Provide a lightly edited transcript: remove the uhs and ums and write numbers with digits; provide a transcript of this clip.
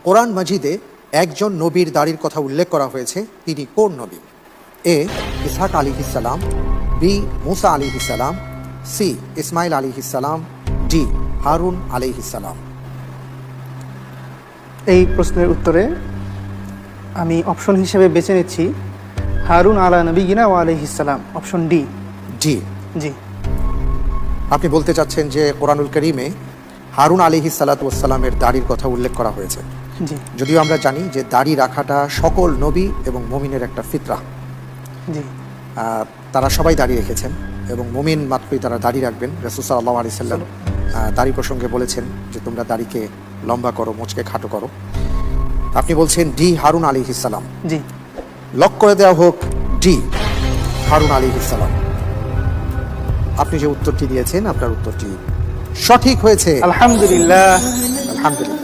কোরআন মাজিদে একজন নবীর দাড়ির কথা উল্লেখ করা হয়েছে, তিনি কোন নবী? এ ইসহাক আলাইহিস সালাম, বি মুসা আলাইহিস সালাম, সি ইসমাইল আলাইহিস সালাম, ডি হারুন আলাইহিস সালাম। এই প্রশ্নের উত্তরে আমি অপশন হিসেবে বেছে নিচ্ছি হারুন আলা নবিয়িনা ওয়া আলাইহিস সালাম, অপশন ডি। জি, জি আপনি বলতে চাচ্ছেন যে কোরআনুল কারীমে হারুন আলাইহিস সালাতু ওয়াস সালামের দাড়ির কথা উল্লেখ করা হয়েছে। জি যদিও আমরা জানি যে দাড়ি রাখাটা সকল নবী এবং মুমিনের একটা ফিতরা। জি তারা সবাই দাড়ি রেখেছেন এবং মুমিন মাত্রই তারা দাড়ি রাখবেন। রাসূল সাল্লাল্লাহু আলাইহি সাল্লাম দাড়ি প্রসঙ্গে বলেছেন যে তোমরা দাড়িকে লম্বা করো, মোচকে খাটো করো। আপনি বলছেন ডি হারুন আলাইহিস সালাম। জি লক করে দেওয়া হোক ডি হারুন আলাইহিস সালাম। আপনি যে উত্তরটি দিয়েছেন আপনার উত্তরটি সঠিক হয়েছে। আলহামদুলিল্লাহ। আলহামদুলিল্লাহ।